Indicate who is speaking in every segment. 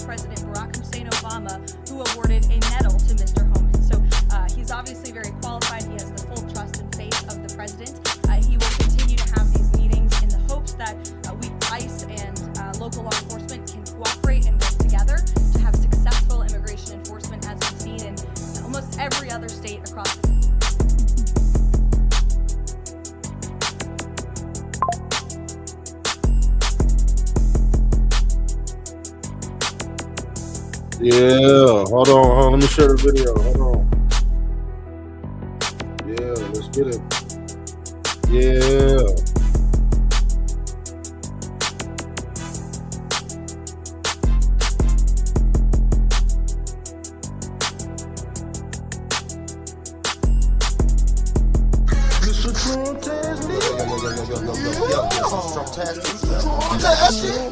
Speaker 1: President Barack Hussein Obama, who awarded a medal to Mr. Homan. So he's obviously very qualified. He has the full trust and faith of the president. He will continue to have these meetings in the hopes that ICE and local law enforcement can cooperate and work together to have successful immigration enforcement, as we've seen in almost every other state across the country.
Speaker 2: Yeah, hold on, let me share the video. Hold on. Yeah, let's get it. Yeah.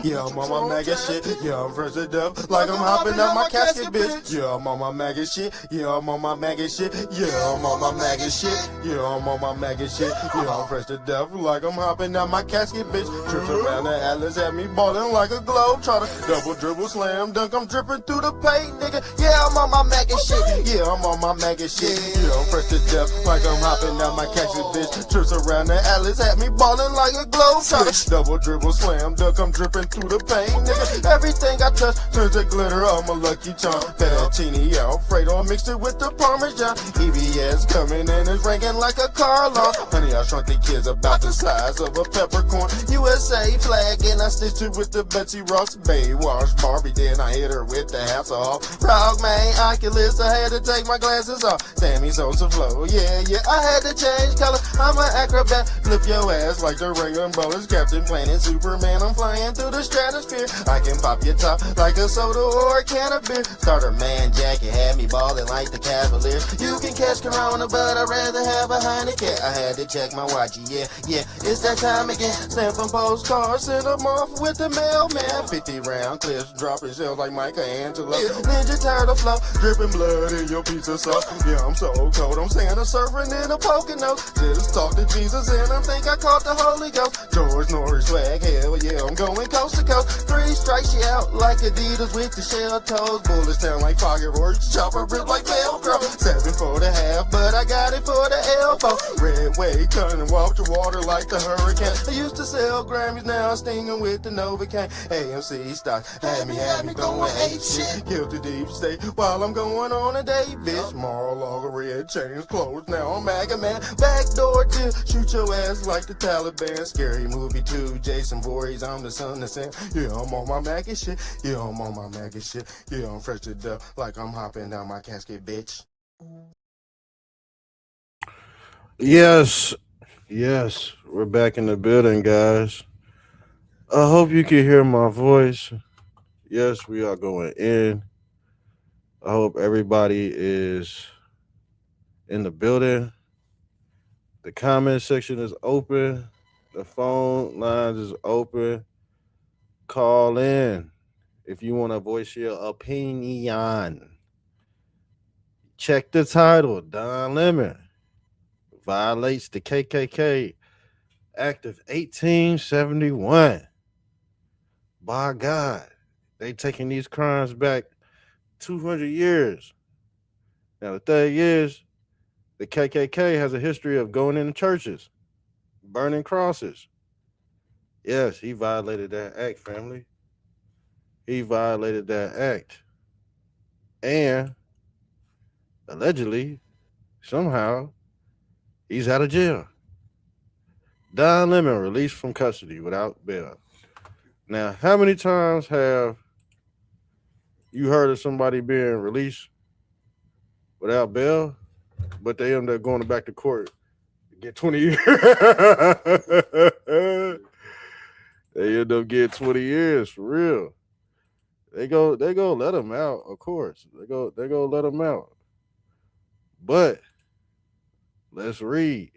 Speaker 3: Yeah, I'm on my maggot shit. Yeah, I'm fresh to death. Like I'm hopping out my casket, bitch. Yeah, I'm on my maggot shit. Yeah, I'm on my maggot shit. Yeah, I'm on my maggot shit. Yeah, I'm on my maggot shit. Yeah, I'm fresh to death. Like I'm hopping out my casket, bitch. Trips around the Atlas, had me ballin' like a globe. Try to double dribble, slam dunk. I'm dripping through the paint, nigga. Yeah, I'm on my maggot shit. Yeah, I'm on my maggot shit. Yeah, I'm fresh to death. Like I'm hopping out my casket, bitch. Trips around the Atlas, had me ballin' like a globe. Try to double dribble, slam dunk. I'm dripping through the paint, nigga. Everything I touch turns to glitter. I'm a lucky charm. Fettuccine Alfredo mixed it with the Parmesan. EBS coming in and ringing like a car alarm. Honey, I shrunk the kids about the size of a peppercorn. USA flag and I stitched it with the Betsy Ross Baywatch Barbie. Then I hit her with the hats off. Frog man, Oculus. I had to take my glasses off. Sammy Sosa flow. Yeah, I had to change color. I'm an acrobat. Flip your ass like the ring and bowlers. Captain Planet Superman. I'm flying through the stratosphere. I can pop your top like a soda or a can of beer. Starter man jacket had me ballin' like the Cavaliers. You can catch Corona, but I'd rather have a Heineken. I had to check my watch, yeah, it's that time again. Stamping postcards, send them off with the mailman. 50 round clips, dropping shells like Michelangelo. Ninja Turtle flow, dripping blood in your pizza sauce. Yeah, I'm so cold, I'm Santa surfing in a Pocono. Just talk to Jesus and I think I caught the Holy Ghost. George Norris swag, hell yeah, I'm going coast to coast. 3 strikes you out like Adidas with the shell toes. Bullets sound like fireworks, chopper rip like Velcro. 7 for the half, but I got it for the elbow. Red wave cutting walk the water like the hurricane. I used to sell Grammys, now I'm stinging with the Novocaine. AMC stock had me going ape shit. Killed the deep state while I'm going on a date, bitch. Mar-a-Lago red chains closed, now I'm MAGA man. Backdoor deal, shoot your ass like the Taliban. Scary movie 2, Jason Voorhees, I'm the son of Sam. Yeah, I'm on my maggot shit. Yeah, I'm on my maggot shit. Yeah, I'm fresh to death like I'm hopping down my casket, bitch.
Speaker 2: Yes, we're back in the building, guys. I hope you can hear my voice. Yes, we are going in. I hope everybody is in the building. The comment section is open. The phone lines is open. Call in if you want to voice your opinion. Check the title. Don Lemon violates the KKK Act of 1871. By God, they taking these crimes back 200 years. Now, the thing is, the KKK has a history of going into churches, burning crosses. Yes, he violated that act, family. He violated that act. And allegedly, somehow, he's out of jail. Don Lemon released from custody without bail. Now, how many times have you heard of somebody being released without bail, but they end up going back to court to get 20 years? They end up getting 20 years for real. They go let them out, of course. They go let them out. But let's read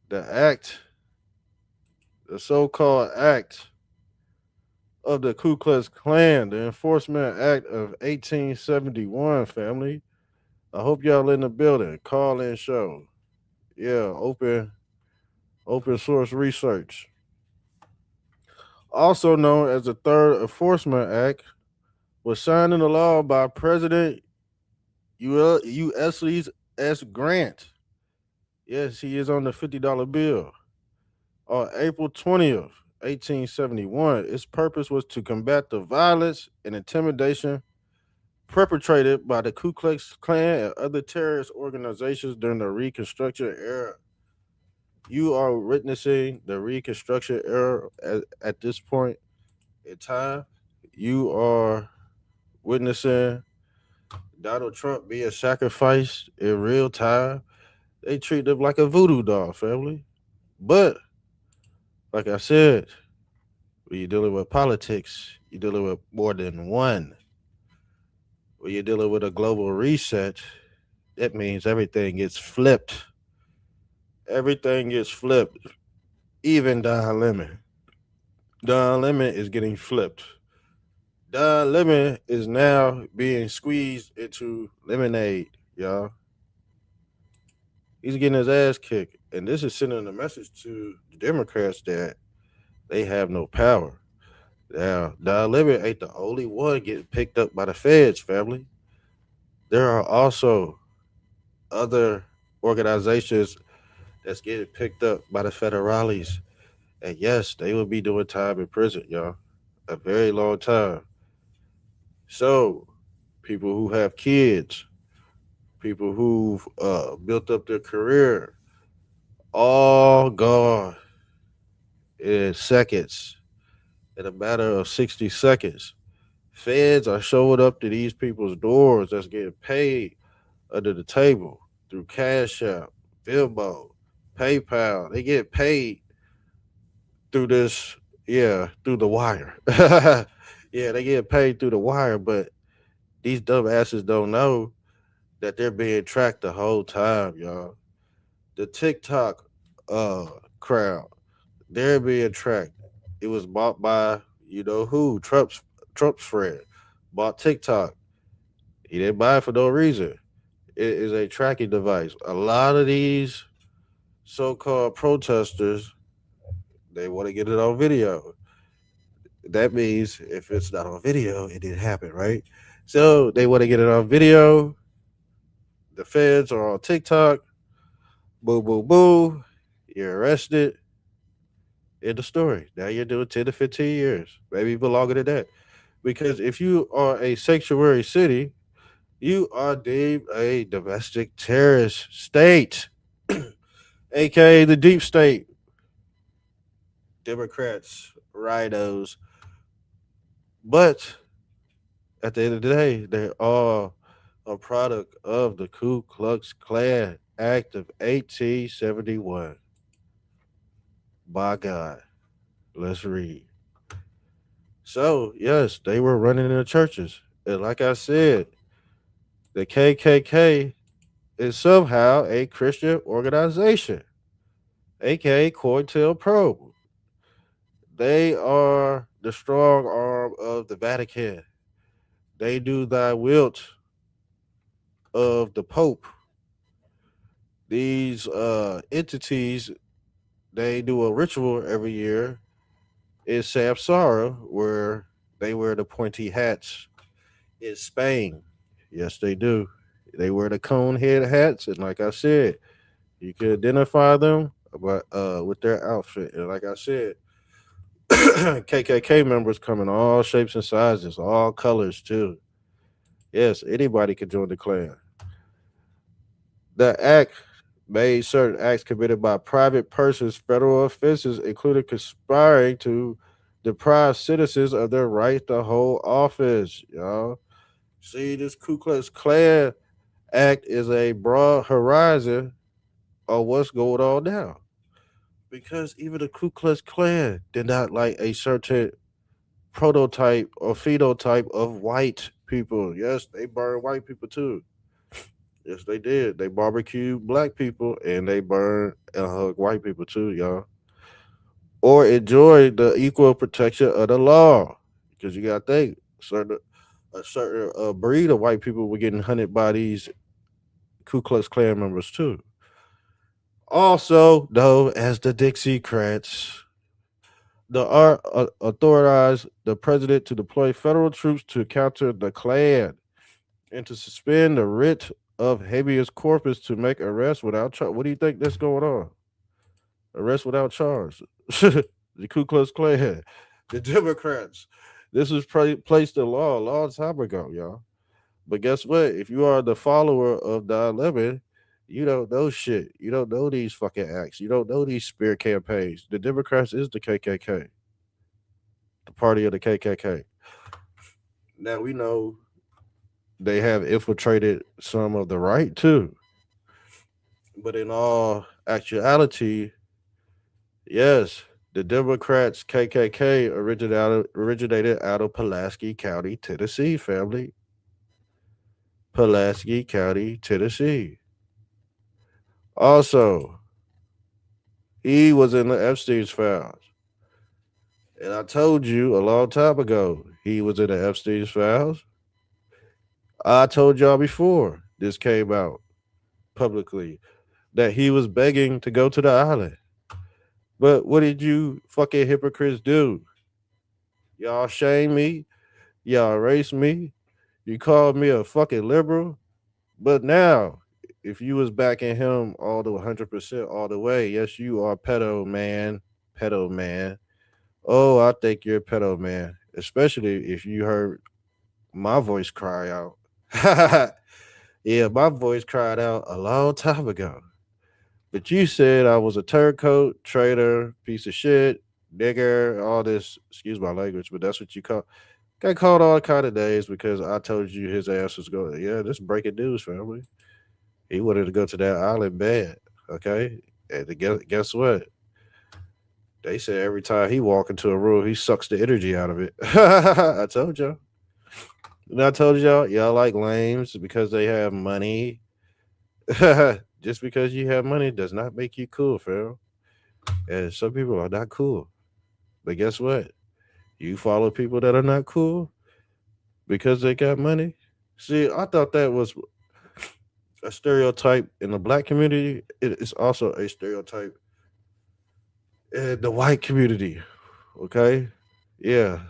Speaker 2: the act, the so-called act of the Ku Klux Klan, the Enforcement Act of 1871, family. I hope y'all in the building. Call in show. Yeah, open source research. Also known as the Third Enforcement Act was signed into law by President Ulysses S. Grant. Yes, he is on the $50 bill. On April 20th, 1871, its purpose was to combat the violence and intimidation perpetrated by the Ku Klux Klan and other terrorist organizations during the Reconstruction era. You are witnessing the Reconstruction era at this point in time. You are witnessing Donald Trump being sacrificed in real time. They treat them like a voodoo doll, family. But, like I said, when you're dealing with politics, you're dealing with more than one. When you're dealing with a global reset, that means everything gets flipped. Everything gets flipped. Even Don Lemon. Don Lemon is getting flipped. Don Lemon is now being squeezed into lemonade, y'all. He's getting his ass kicked. And this is sending a message to the Democrats that they have no power. Now, Don Lemon ain't the only one getting picked up by the feds, family. There are also other organizations that's getting picked up by the federales. And yes, they will be doing time in prison, y'all. A very long time. So, people who have kids, people who've built up their career, all gone in seconds, in a matter of 60 seconds. Feds are showing up to these people's doors that's getting paid under the table through Cash App, Venmo, PayPal. They get paid through this, yeah, through the wire. Yeah, they get paid through the wire, but these dumb asses don't know that they're being tracked the whole time, y'all. The TikTok uh crowd, they're being tracked. It was bought by you know who, Trump's friend, bought TikTok. He didn't buy it for no reason. It is a tracking device. A lot of these so-called protesters, they want to get it on video. That means if it's not on video, it didn't happen, right? So they want to get it on video. The feds are on TikTok. Boo, boo, boo. You're arrested. End the story. Now you're doing 10 to 15 years, maybe even longer than that. Because if you are a sanctuary city, you are deemed a domestic terrorist state, aka the deep state. Democrats, rhinos. But at the end of the day, they're all a product of the Ku Klux Klan Act of 1871. By God, let's read. So, yes, they were running in the churches. And like I said, the KKK is somehow a Christian organization, aka COINTELPRO. They are the strong arm of the Vatican. They do thy wilt of the Pope. These entities, they do a ritual every year in Samsara where they wear the pointy hats in Spain. Yes, they do. They wear the cone head hats, and like I said, you can identify them with their outfit. And like I said, KKK members come in all shapes and sizes, all colors too. Yes, anybody can join the Klan. The act made certain acts committed by private persons federal offenses, including conspiring to deprive citizens of their right to hold office. Y'all see, this Ku Klux Klan Act is a broad horizon of what's going on now. Because even the Ku Klux Klan did not like a certain prototype or phenotype of white people. Yes, they burned white people too. Yes, they did. They barbecued black people and they burned and hugged white people too, y'all. Or enjoy the equal protection of the law. Because you got to think, a certain breed of white people were getting hunted by these Ku Klux Klan members too. Also known as the Dixiecrats. The art authorized the president to deploy federal troops to counter the Klan and to suspend the writ of habeas corpus to make arrests without charge. What do you think that's going on? Arrest without charge. The Ku Klux Klan, the Democrats. This was placed in law a long time ago, y'all. But guess what? If you are the follower of 9/11, you don't know shit. You don't know these fucking acts. You don't know these spear campaigns. The Democrats is the KKK, the party of the KKK. Now we know they have infiltrated some of the right too. But in all actuality, yes, the Democrats KKK originated out of Pulaski County, Tennessee, family. Pulaski County, Tennessee. Also, he was in the Epstein's files. And I told you a long time ago he was in the Epstein's files. I told y'all before this came out publicly that he was begging to go to the island. But what did you fucking hypocrites do? Y'all shame me. Y'all erase me. You called me a fucking liberal. But now, if you was backing him all the 100% all the way, yes, you are pedo man. Pedo man. Oh, I think you're a pedo man. Especially if you heard my voice cry out. Yeah, my voice cried out a long time ago. But you said I was a turncoat, traitor, piece of shit, nigger, all this. Excuse my language, but that's what you call. Got called all kind of names because I told you his ass was going. Yeah, this breaking news, family. He wanted to go to that island bad. Okay, and guess what? They said every time he walk into a room, he sucks the energy out of it. I told y'all. And I told y'all like lames because they have money. Just because you have money does not make you cool, fam. And some people are not cool. But guess what? You follow people that are not cool because they got money. See, I thought that was a stereotype in the black community. It is also a stereotype in the white community. Okay? Yeah,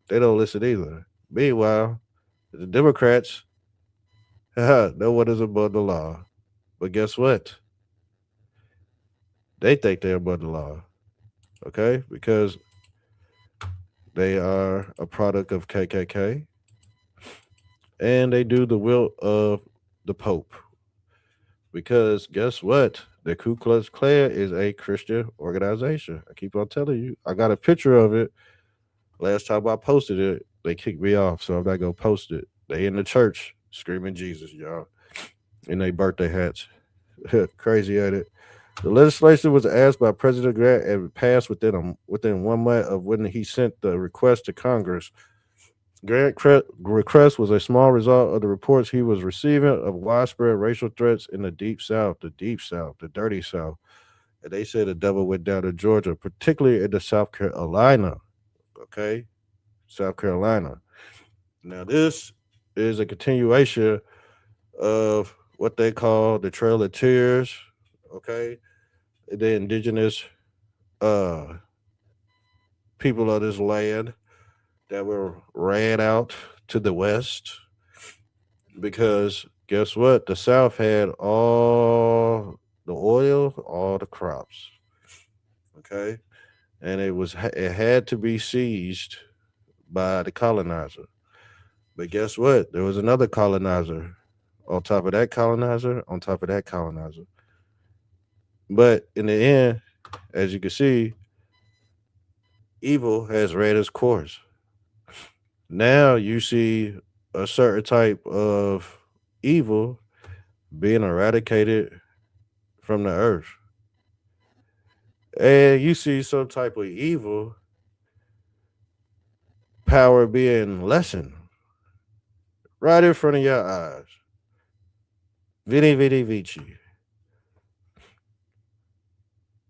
Speaker 2: they don't listen either. Meanwhile, the Democrats, no one is above the law. But guess what? They think they're above the law. Okay? Because they are a product of KKK and they do the will of the Pope. Because guess what? The Ku Klux Klan is a Christian organization. I keep on telling you. I got a picture of it. Last time I posted it, they kicked me off, so I'm not gonna post it. They in the church screaming Jesus, y'all, in their birthday hats. Crazy at it. The legislation was asked by President Grant and passed within 1 month of when he sent the request to Congress. Request was a small result of the reports he was receiving of widespread racial threats in the deep South, the dirty South. And they said the devil went down to Georgia, particularly in the South Carolina. Okay, South Carolina. Now this is a continuation of what they call the Trail of Tears. Okay, the indigenous uh people of this land that were ran out to the west because guess what? The South had all the oil, all the crops. Okay, and it had to be seized by the colonizer. But guess what? There was another colonizer on top of that colonizer, on top of that colonizer. But in the end, as you can see, evil has ran its course. Now you see a certain type of evil being eradicated from the earth. And you see some type of evil power being lessened right in front of your eyes. Vidi vidi vici.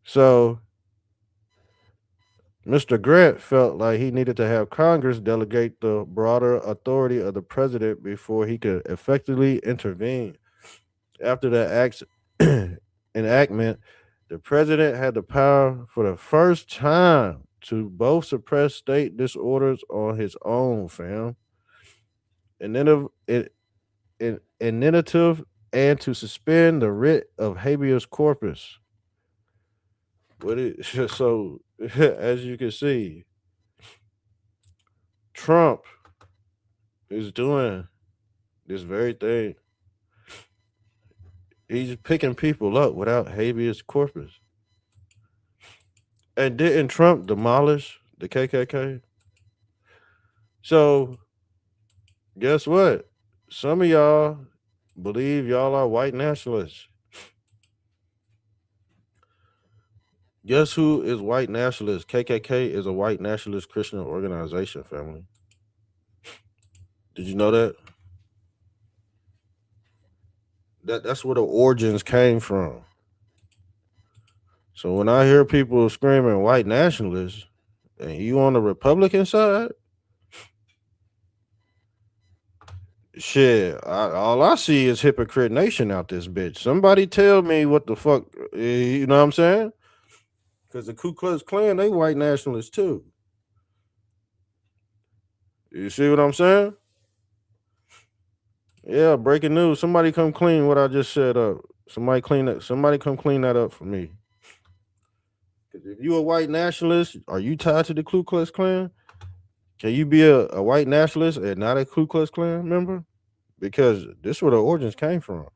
Speaker 2: So Mr. Grant felt like he needed to have Congress delegate the broader authority of the president before he could effectively intervene. After the act's enactment, the president had the power for the first time. to both suppress state disorders on his own, fam, and then initiative and to suspend the writ of habeas corpus. What it so as you can see, Trump is doing this very thing. He's picking people up without habeas corpus. And didn't Trump demolish the KKK? So guess what? Some of y'all believe y'all are white nationalists. Guess who is white nationalist? KKK is a white nationalist Christian organization, family. Did you know that? That's where the origins came from. So when I hear people screaming white nationalists, and you on the Republican side, shit, all I see is hypocrite nation out this bitch. Somebody tell me what the fuck, you know what I'm saying? Because the Ku Klux Klan, they white nationalists too. You see what I'm saying? Yeah, breaking news. Somebody come clean what I just said up. Somebody clean that. Somebody come clean that up for me. Because if you a white nationalist, are you tied to the Ku Klux Klan? Can you be a white nationalist and not a Ku Klux Klan member? Because this is where the origins came from.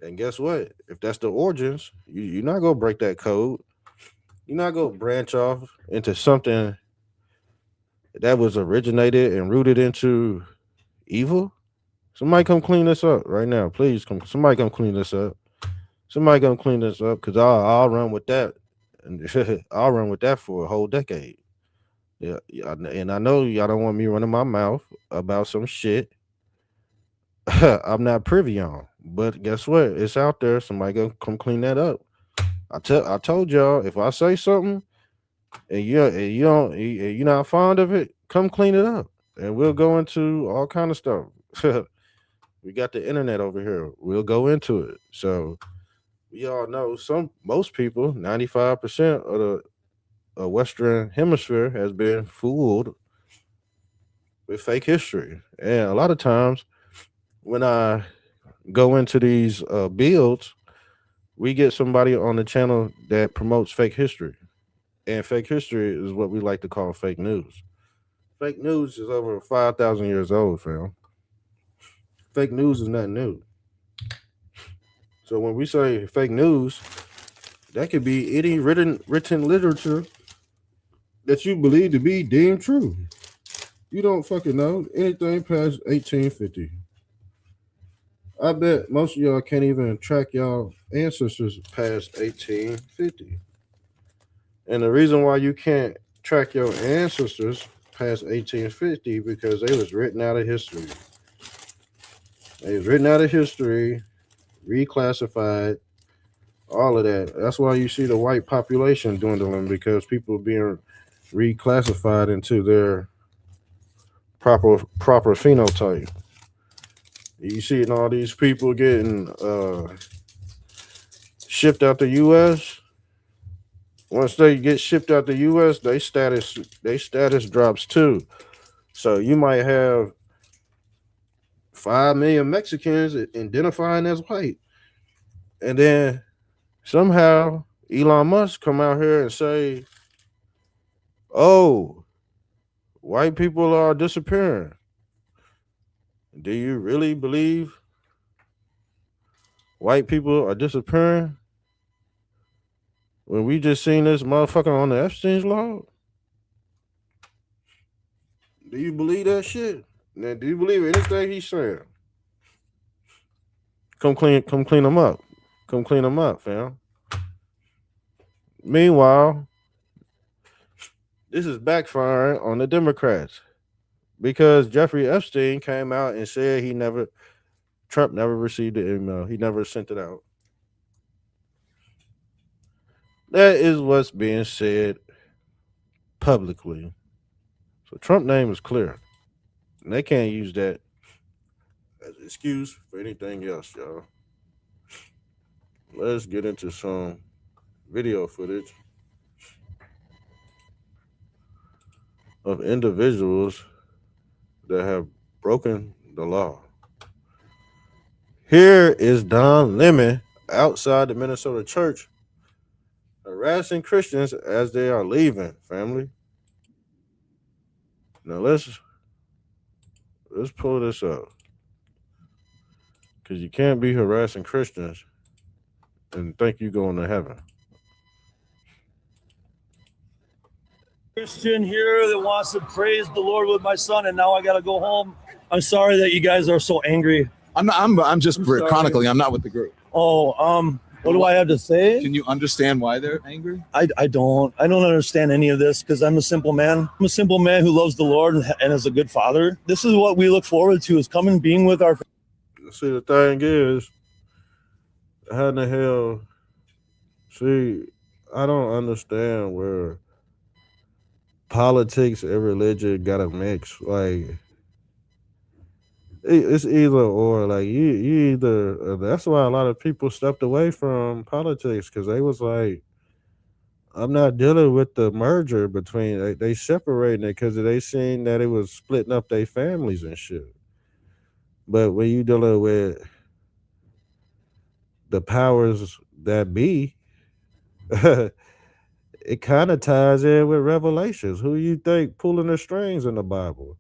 Speaker 2: And guess what? If that's the origins, you're not gonna break that code. You're not gonna branch off into something that was originated and rooted into evil. Somebody come clean this up right now, please. Somebody come clean this up. Somebody come clean this up, because I'll run with that, and I'll run with that for a whole decade. Yeah, and I know y'all don't want me running my mouth about some shit I'm not privy on. But guess what? It's out there. Somebody gonna come clean that up. I told y'all, if I say something and you don't you're not fond of it, come clean it up, and we'll go into all kind of stuff. We got the internet over here. We'll go into it. So we all know most people, 95% of the Western Hemisphere has been fooled with fake history, and a lot of times when I go into these builds, we get somebody on the channel that promotes fake history. And fake history is what we like to call fake news. Fake news is over 5,000 years old, fam. Fake news is not new. So when we say fake news, that could be any written literature that you believe to be deemed true. You don't fucking know anything past 1850. I bet most of y'all can't even track y'all ancestors past 1850. And the reason why you can't track your ancestors past 1850 because they was written out of history. They was written out of history, reclassified, all of that. That's why you see the white population dwindling, because people being reclassified into their proper phenotype. You see all these people getting shipped out the U.S. Once they get shipped out the U.S., they status drops too. So you might have 5 million Mexicans identifying as white, and then somehow Elon Musk come out here and say, "Oh, white people are disappearing." Do you really believe white people are disappearing when we just seen this motherfucker on the Epstein's log? Do you believe that shit? Now, do you believe anything he's saying? Come clean them up. Come clean them up, fam. Meanwhile, this is backfiring on the Democrats, because Jeffrey Epstein came out and said Trump never received the email. He never sent it out. That is what's being said publicly. So Trump name is clear. And they can't use that as an excuse for anything else, y'all. Let's get into some video footage. of individuals that have broken the law. Here is Don Lemon outside the Minnesota church harassing Christians as they are leaving, family. Now let's pull this up. Cause you can't be harassing Christians and think you going to heaven.
Speaker 4: Christian here that wants to praise the Lord with my son, and now I got to go home. I'm sorry that you guys are so angry.
Speaker 5: I'm just chronicling. I'm not with the group.
Speaker 4: Oh, what do I have to say?
Speaker 5: Can you understand why they're angry?
Speaker 4: I don't understand any of this because I'm a simple man. I'm a simple man who loves the Lord and is a good father. This is what we look forward to, is coming being with our.
Speaker 2: See, the thing is, how in the hell? See, I don't understand where politics and religion got to mix. Like, it's either or. Like, you either. That's why a lot of people stepped away from politics because they was like, I'm not dealing with the merger between. They separating it because they seen that it was splitting up their families and shit. But when you dealing with the powers that be, it kind of ties in with Revelations. Who you think pulling the strings in the Bible?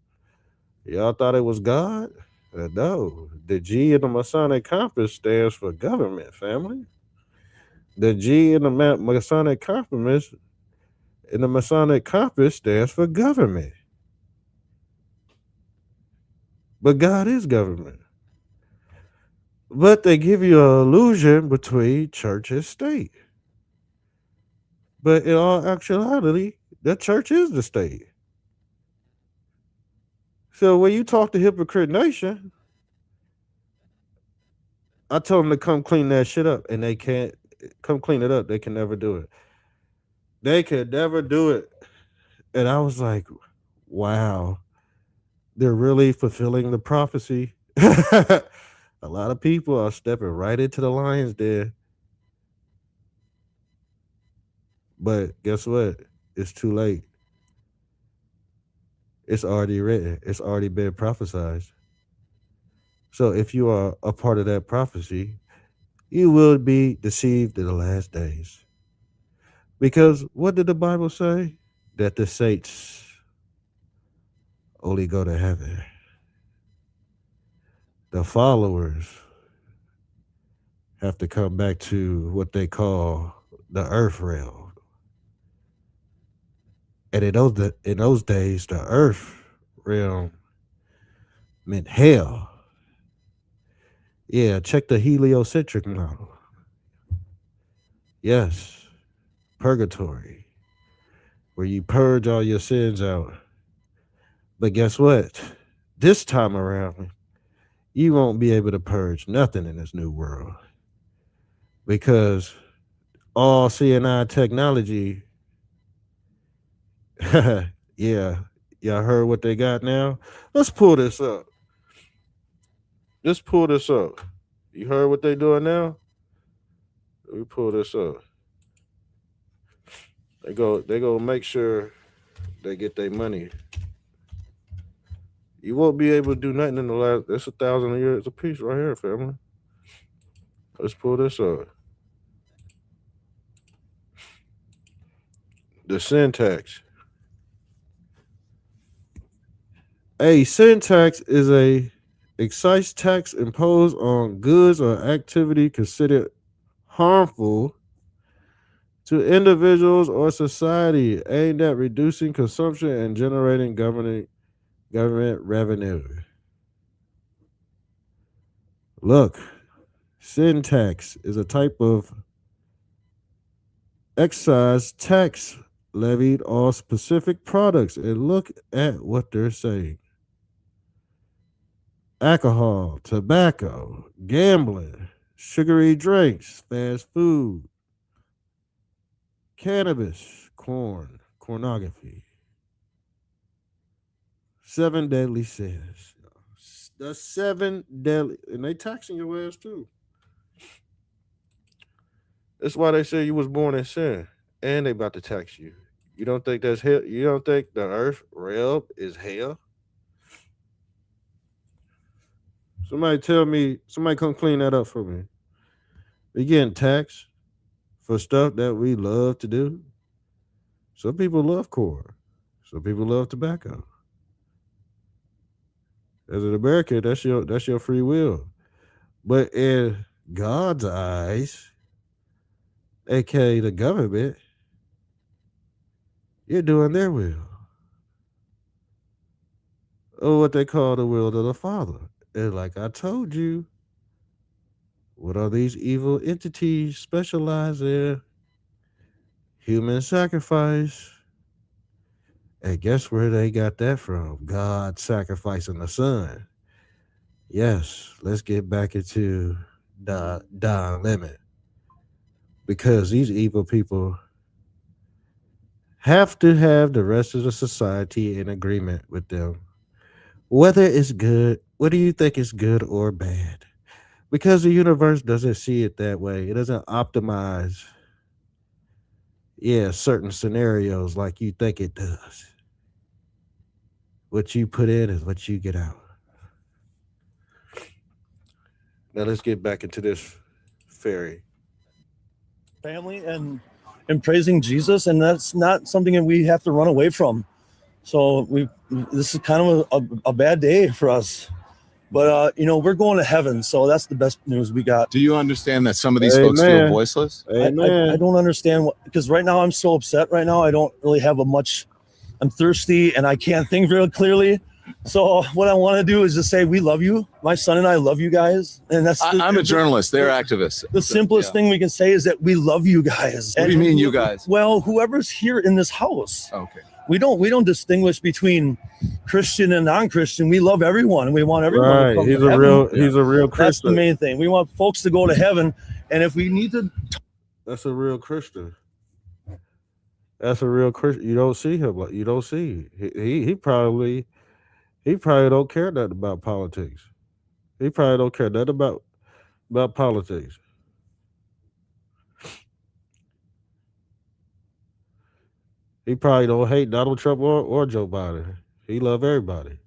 Speaker 2: Y'all thought it was God? No. The G in the Masonic compass stands for government, family. The G in the Masonic compass stands for government. But God is government. But they give you an illusion between church and state. But in all actuality, the church is the state. So when you talk to Hypocrite Nation, I tell them to come clean that shit up, and they can't come clean it up. They can never do it. They could never do it. And I was like, wow, they're really fulfilling the prophecy. A lot of people are stepping right into the lion's den. But guess what? It's too late. It's already written. It's already been prophesied. So if you are a part of that prophecy, you will be deceived in the last days. Because what did the Bible say? That the saints only go to heaven. The followers have to come back to what they call the earth realm. And in those days, the earth realm meant hell. Yeah, check the heliocentric model. Yes, purgatory, where you purge all your sins out. But guess what? This time around, you won't be able to purge nothing in this new world. Because all CNI technology, yeah, y'all heard what they got now? Let's pull this up. Let's pull this up. You heard what they doing now? Let me pull this up. They go make sure they get their money. You won't be able to do nothing in the last. That's 1,000 years a piece right here, family. Let's pull this up. The sin tax. A sin tax is a excise tax imposed on goods or activity considered harmful to individuals or society, aimed at reducing consumption and generating government revenue. Look, sin tax is a type of excise tax levied on specific products. And look at what they're saying: alcohol, tobacco, gambling, sugary drinks, fast food, cannabis, pornography. 7 deadly sins. That's 7 deadly, and they taxing your ass too. That's why they say you was born in sin, and they about to tax you. You don't think that's hell? You don't think the earth realm is hell? Somebody tell me. Somebody come clean that up for me. We getting taxed for stuff that we love to do. Some people love core. Some people love tobacco. As an American, that's your free will. But in God's eyes, aka the government, you're doing their will. Or what they call the will of the Father. And like I told you, what are these evil entities specialize in? Human sacrifice. And guess where they got that from? God sacrificing the son. Yes, let's get back into the Don Lemon. Because these evil people have to have the rest of the society in agreement with them. Whether it's good, whether you think it's good or bad. Because the universe doesn't see it that way. It doesn't optimize, certain scenarios like you think it does. What you put in is what you get out. Now let's get back into this fairy.
Speaker 4: Family and praising Jesus, and that's not something that we have to run away from. So this is kind of a bad day for us. But we're going to heaven, so that's the best news we got.
Speaker 5: Do you understand that some of these folks feel voiceless?
Speaker 2: Amen.
Speaker 4: I don't understand because right now I'm so upset. Right now I don't really have I'm thirsty and I can't think very clearly. So what I want to do is just say we love you. My son and I love you guys, and
Speaker 5: I'm a journalist. They're activists.
Speaker 4: The simplest thing we can say is that we love you guys.
Speaker 5: What do you mean, you guys?
Speaker 4: Well, whoever's here in this house.
Speaker 5: Okay.
Speaker 4: We don't distinguish between Christian and non-Christian. We love everyone. We want everyone to come
Speaker 2: He's
Speaker 4: to
Speaker 2: a
Speaker 4: heaven.
Speaker 2: he's a real Christian.
Speaker 4: That's the main thing. We want folks to go to heaven, and if we need to,
Speaker 2: that's a real Christian. That's a real Christian. You don't see him. You don't see. He probably don't care nothing about politics. He probably don't care nothing about politics. He probably don't hate Donald Trump or Joe Biden. He love everybody.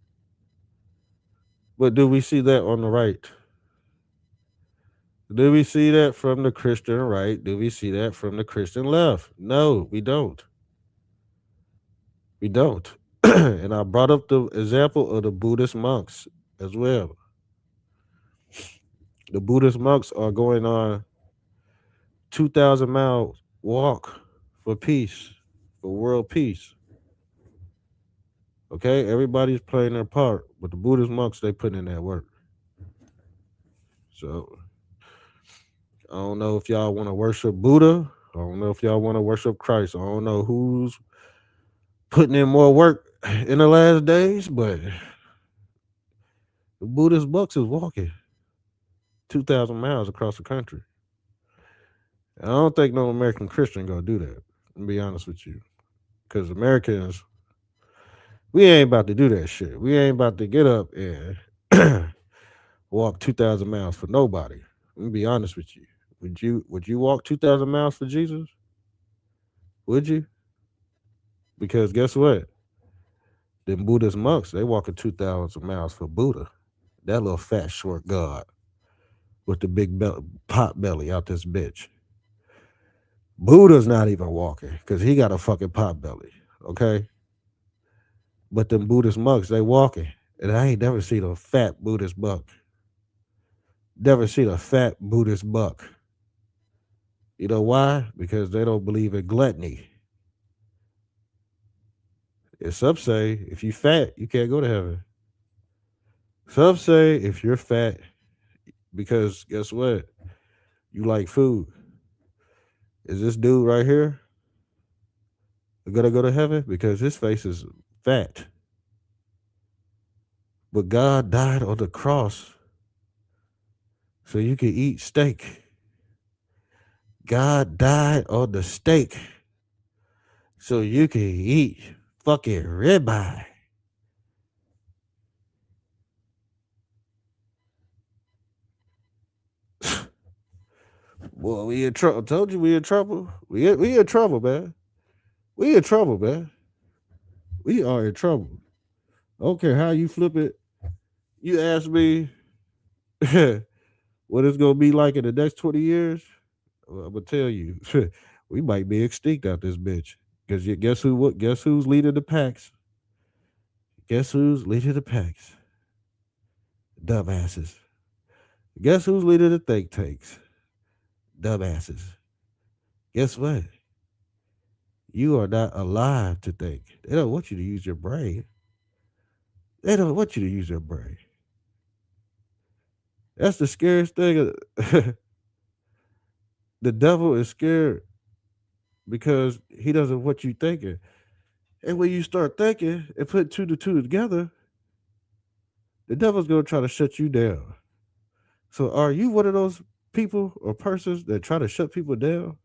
Speaker 2: But do we see that on the right? Do we see that from the Christian right? Do we see that from the Christian left? No, we don't. We don't. And I brought up the example of the Buddhist monks as well. The Buddhist monks are going on 2,000-mile walk for peace, for world peace. Okay, everybody's playing their part, but the Buddhist monks, they put in that work. So I don't know if y'all want to worship Buddha. I don't know if y'all want to worship Christ. I don't know who's putting in more work in the last days, but the Buddhist monks is walking 2,000 miles across the country. I don't think no American Christian gonna do that. To be honest with you, because Americans, we ain't about to do that shit. We ain't about to get up and walk 2,000 miles for nobody. Let me be honest with you. Would you walk 2,000 miles for Jesus? Would you? Because guess what? Them Buddhist monks, they walking 2,000 miles for Buddha. That little fat short god with the big pot belly out this bitch. Buddha's not even walking because he got a fucking pot belly. Okay. But them Buddhist monks, they walking. And I ain't never seen a fat Buddhist buck. Never seen a fat Buddhist buck. You know why? Because they don't believe in gluttony. And some say if you fat, you can't go to heaven. Some say if you're fat, because guess what? You like food. Is this dude right here gonna go to heaven? Because his face is fat. But God died on the cross so you can eat steak. God died on the steak so you can eat fucking ribeye. Boy, we in trouble. I told you we in trouble. We in trouble, man. We in trouble, man. We are in trouble. I don't care how you flip it. You ask me what it's gonna be like in the next 20 years. Well, I'm gonna tell you, we might be extinct out this bitch. Because guess who? What? Guess who's leading the packs? Guess who's leading the packs? Dumbasses. Guess who's leading the think tanks? Dumbasses. Guess what? You are not alive to think. They don't want you to use your brain. They don't want you to use your brain. That's the scariest thing. The devil is scared because he doesn't want you thinking. And when you start thinking and put two to two together, the devil's going to try to shut you down. So are you one of those people or persons that try to shut people down?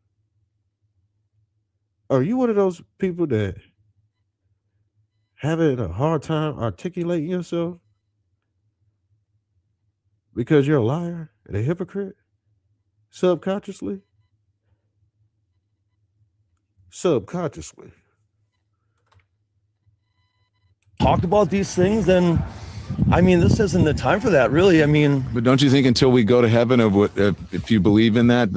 Speaker 2: Are you one of those people that having a hard time articulating yourself because you're a liar and a hypocrite? Subconsciously? Subconsciously.
Speaker 4: Talked about these things, then I mean, this isn't the time for that, really. I mean,
Speaker 5: But don't you think until we go to heaven, if you believe in that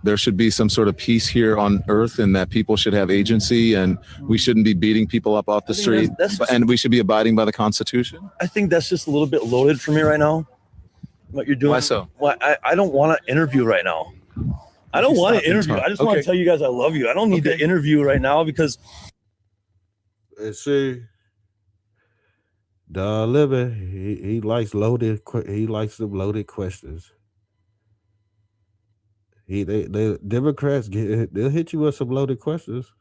Speaker 5: there should be some sort of peace here on earth, and that people should have agency, and we shouldn't be beating people up off the street, and we should be abiding by the Constitution?
Speaker 4: I think that's just a little bit loaded for me right now. What you're doing?
Speaker 5: Why so?
Speaker 4: Well, I don't want to interview right now. I don't want to interview. I just want to tell you guys I love you. I don't need to interview right now because.
Speaker 2: And see, Don Lemon, he likes loaded. He likes them loaded questions. The Democrats they'll hit you with some loaded questions.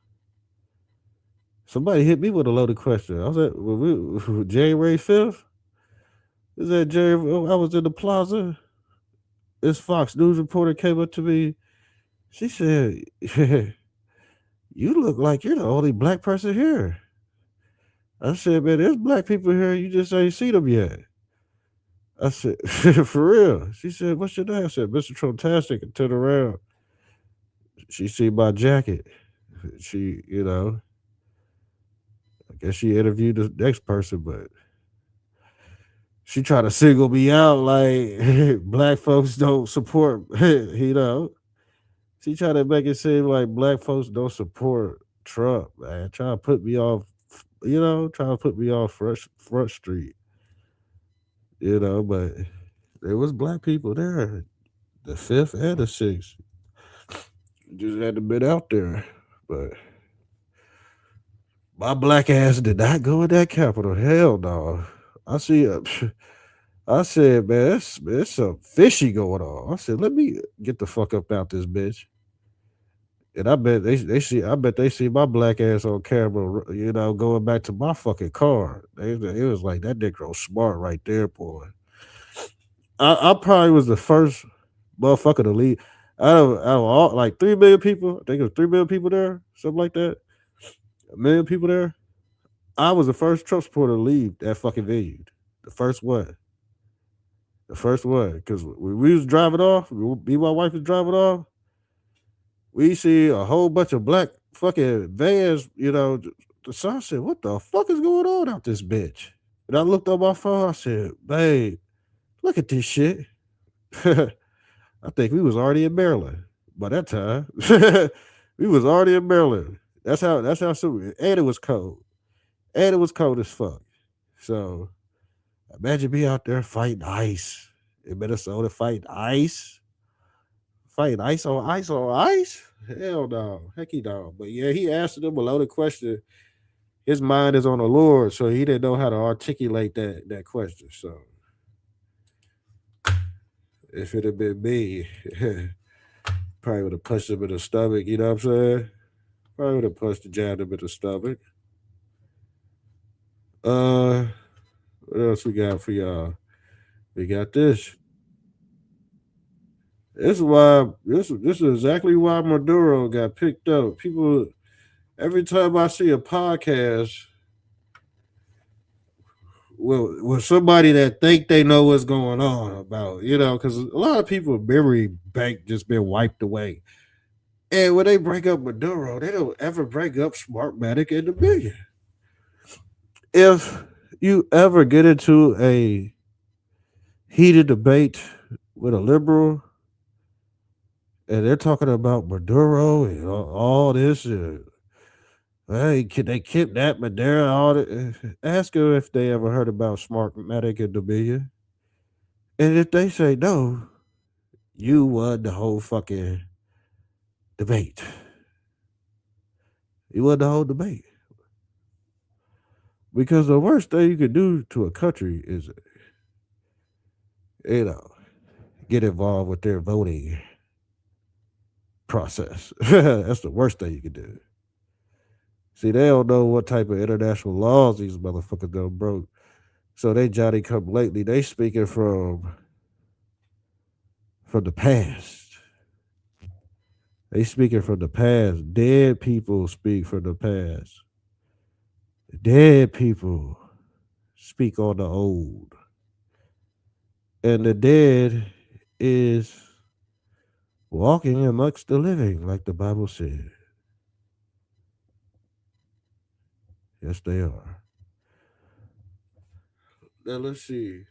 Speaker 2: Somebody hit me with a loaded question. I was at January 5th. Is that January? I was in the plaza. This Fox News reporter came up to me. She said, "You look like you're the only black person here." I said, "Man, there's black people here. You just ain't seen them yet." I said, "For real?" She said, "What's your name?" I said, "Mr. Trontastic," and turned around. She see my jacket. She, I guess she interviewed the next person, but she tried to single me out like black folks don't support, She tried to make it seem like black folks don't support Trump, man. Trying to put me off, trying to put me off Front Street. But there was black people there, the 5th and the 6th. Just had to been out there. But my black ass did not go in that Capitol. Hell no. I said, man, there's some fishy going on. I said, let me get the fuck up out this bitch. And I bet they see my black ass on camera, going back to my fucking car. It was like, that Negro smart right there, boy. I probably was the first motherfucker to leave. Out of all, like 3 million people, I think it was 3 million people there, something like that. 1 million people there. I was the first Trump supporter to leave that fucking venue. The first one. Because when we was driving off, me and my wife was driving off, we see a whole bunch of black fucking vans, So I said, what the fuck is going on out this bitch? And I looked on my phone, I said, babe, look at this shit. I think we was already in Maryland by that time. We was already in Maryland. That's how soon. And it was cold. And it was cold as fuck. So imagine me out there fighting ice in Minnesota, fighting ice. Fighting ice on ice on ice? Hell no. Hecky no. But yeah, he asked him a loaded question. His mind is on the Lord, so he didn't know how to articulate that question. So if it had been me, probably would have punched him in the stomach, you know what I'm saying? Probably would have punched the jabbed him in the stomach. What else we got for y'all? We got this. This is exactly why Maduro got picked up. People, every time I see a podcast with somebody that think they know what's going on about, because a lot of people memory bank just been wiped away. And when they break up Maduro, they don't ever break up Smartmatic and the Million. If you ever get into a heated debate with a liberal and they're talking about Maduro and all this, hey, can they kidnap Maduro? All that, ask them if they ever heard about Smartmatic and the Million. And if they say no, you won the whole fucking debate. You won the whole debate. Because the worst thing you could do to a country is, get involved with their voting process. That's the worst thing you could do. See, they don't know what type of international laws these motherfuckers done broke. So they Johnny come lately. They speaking from the past. They speaking from the past. Dead people speak from the past. Dead people speak on the old. And the dead is walking amongst the living, like the Bible said. Yes, they are. Now let's see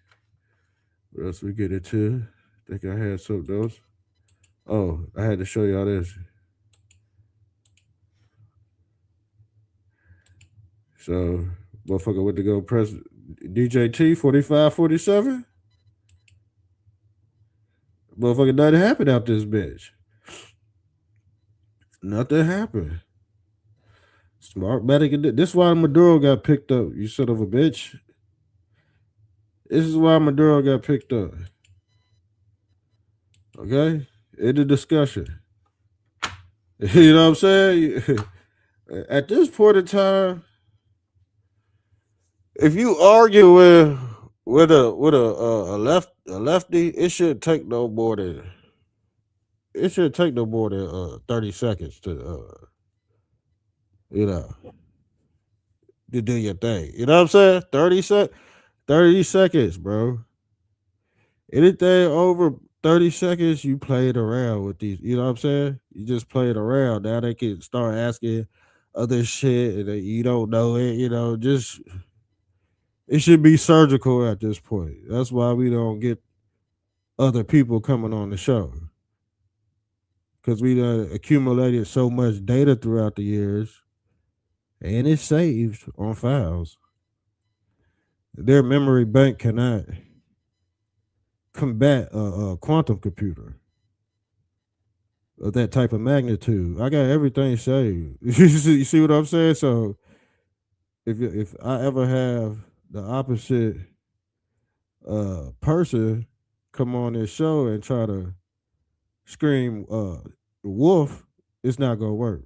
Speaker 2: what else we get into. I think I had something else. Oh, I had to show y'all this. So, motherfucker went to go press DJT 4547. Motherfucker, nothing happened out this bitch. Nothing happened. Smartmatic. This is why Maduro got picked up, you son of a bitch. This is why Maduro got picked up. Okay? In the discussion. You know what I'm saying? At this point in time, if you argue with a lefty, it should take no more than 30 seconds to to do your thing. You know what I'm saying? 30 seconds, bro. Anything over 30 seconds, you played around with these. You know what I'm saying? You just played around. Now they can start asking other shit and you don't know it, just it should be surgical at this point. That's why we don't get other people coming on the show. Because we accumulated so much data throughout the years and it's saved on files. Their memory bank cannot combat a quantum computer of that type of magnitude. I got everything saved. You see what I'm saying? So if I ever have the opposite person come on this show and try to scream wolf, it's not gonna work.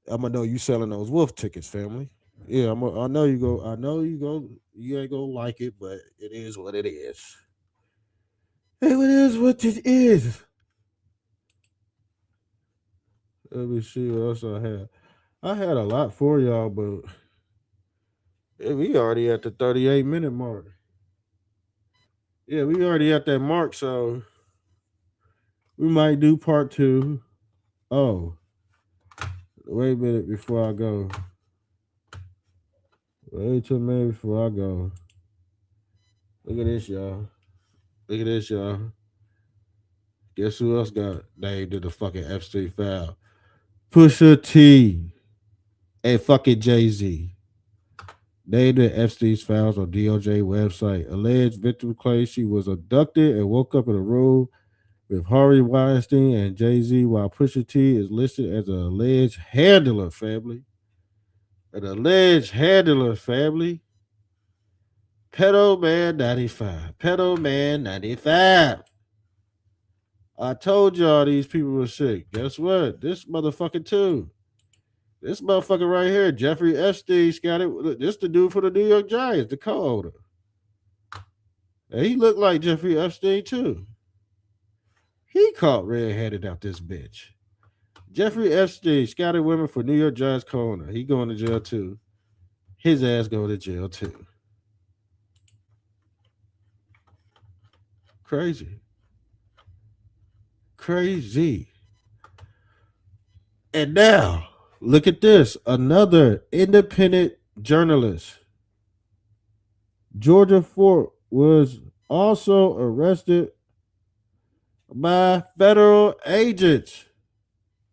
Speaker 2: I'm gonna know you selling those wolf tickets, family. Yeah, I know you go. I know you go. You ain't gonna like it, but it is what it is. It is what it is. Let me see what else I had. I had a lot for y'all, but we already at the 38-minute mark. Yeah, we already at that mark, so we might do part 2. Oh, wait a minute before I go. Wait a minute before I go. Look at this, y'all. Look at this, y'all. Guess who else got named in the fucking Epstein file? Pusha T and fucking Jay-Z. Named in Epstein's files on DOJ website. Alleged victim claims she was abducted and woke up in a room with Harvey Weinstein and Jay-Z, while Pusha T is listed as an alleged handler, family. An alleged handler, family. Pedo Man 95. Pedo Man 95. I told y'all these people were sick. Guess what? This motherfucker too. This motherfucker right here, Jeffrey Epstein's got it. This the dude for the New York Giants, the co-owner. And he looked like Jeffrey Epstein too. He caught red-handed out this bitch. Jeffrey Epstein scouted women for New York Giants co-owner. He going to jail too. His ass going to jail too. Crazy. Crazy. And now, look at this. Another independent journalist, Georgia Fort, was also arrested by federal agents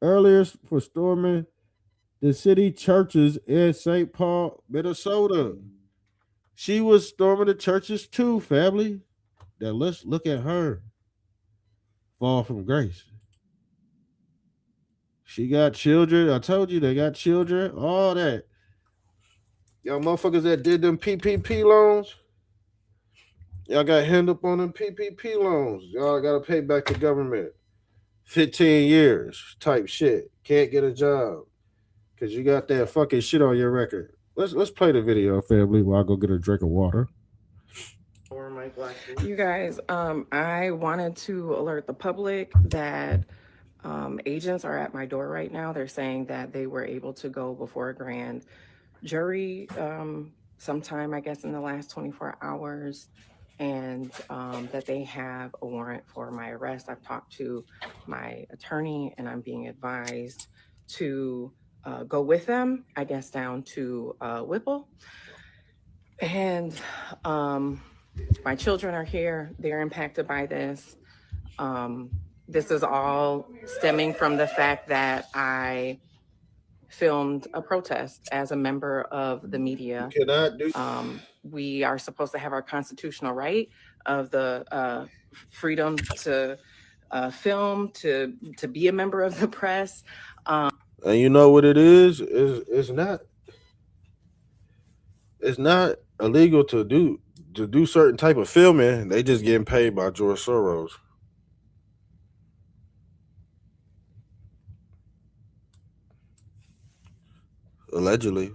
Speaker 2: earlier for storming the city churches in St. Paul, Minnesota. She was storming the churches too, family. Now let's look at her fall from grace. She got children. I told you they got children. All that. Y'all motherfuckers that did them PPP loans, y'all got hand up on them PPP loans. Y'all got to pay back the government. 15 years type shit. Can't get a job because you got that fucking shit on your record. Let's play the video, family, while I go get a drink of water.
Speaker 6: You guys, I wanted to alert the public that agents are at my door right now. They're saying that they were able to go before a grand jury sometime, I guess, in the last 24 hours, and that they have a warrant for my arrest. I've talked to my attorney, and I'm being advised to go with them, I guess, down to Whipple. And my children are here. They're impacted by this. This is all stemming from the fact that I filmed a protest as a member of the media. We are supposed to have our constitutional right of the freedom to film, to be a member of the press.
Speaker 2: And you know what it is? It's not illegal to do certain type of filming. They just getting paid by George Soros. Allegedly.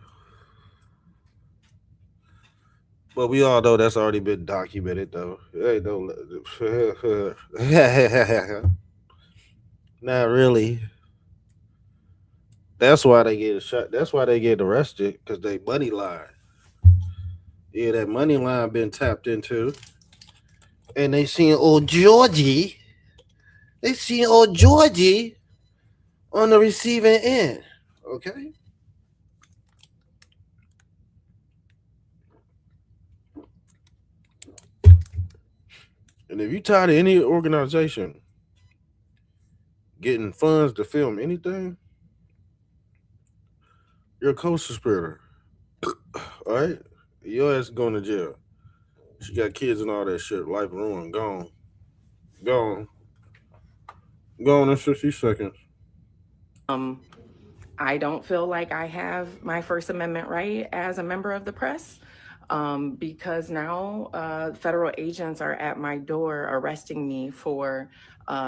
Speaker 2: But we all know that's already been documented, though. Hey, don't. Not really. That's why they get shot. That's why they get arrested, because they money line. Yeah, that money line been tapped into. And they seen old Georgie. They seen old Georgie on the receiving end. Okay? And if you tired of any organization getting funds to film anything, you're a co-conspirator. All right? Your ass going to jail. She got kids and all that shit. Life ruined. Gone. Gone in 50 seconds.
Speaker 6: I don't feel like I have my First Amendment right as a member of the press, because now federal agents are at my door arresting me for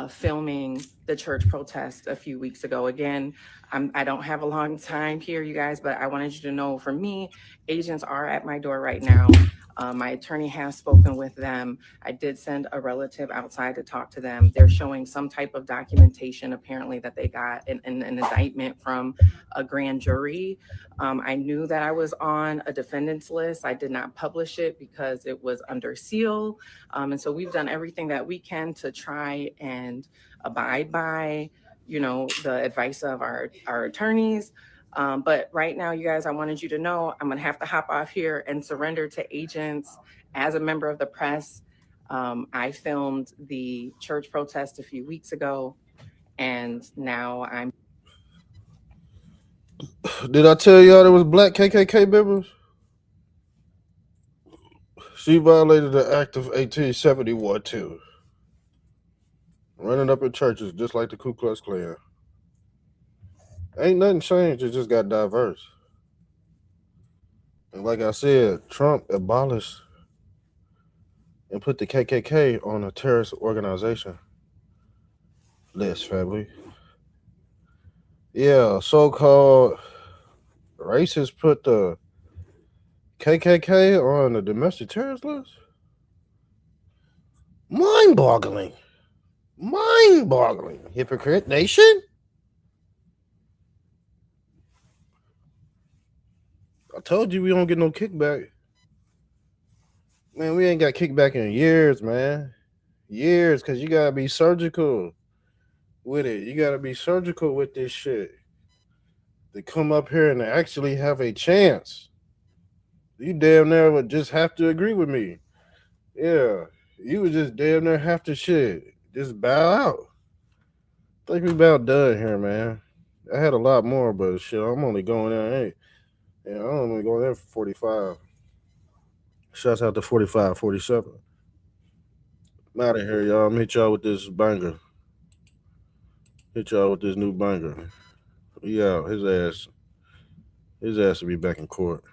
Speaker 6: filming the church protest a few weeks ago. Again, I don't have a long time here, you guys, but I wanted you to know, for me, agents are at my door right now. My attorney has spoken with them. I did send a relative outside to talk to them. They're showing some type of documentation, apparently, that they got an indictment from a grand jury. I knew that I was on a defendant's list. I did not publish it because it was under seal. And so we've done everything that we can to try and abide by, the advice of our attorneys. But right now, you guys, I wanted you to know I'm going to have to hop off here and surrender to agents as a member of the press. I filmed the church protest a few weeks ago, and now I'm.
Speaker 2: Did I tell y'all there was black KKK members? She violated the Act of 1871 too. Running up in churches just like the Ku Klux Klan. Ain't nothing changed. It just got diverse. And like I said, Trump abolished and put the KKK on a terrorist organization list, family. Yeah, so-called racists put the KKK on the domestic terrorist list? Mind-boggling. Mind-boggling. Hypocrite nation? I told you we don't get no kickback. Man, we ain't got kickback in years, man. Years, because you got to be surgical with it. You got to be surgical with this shit. to come up here and actually have a chance. You damn near would just have to agree with me. Yeah, you would just damn near have to just bow out. I think we about done here, man. I had a lot more, but shit, I'm only going there. Hey, yeah, I'm only going there for 45. Shouts out to 45, 47. I'm out of here, y'all. I'm hit y'all with this banger. Hit y'all with this new banger. Yeah, his ass will be back in court.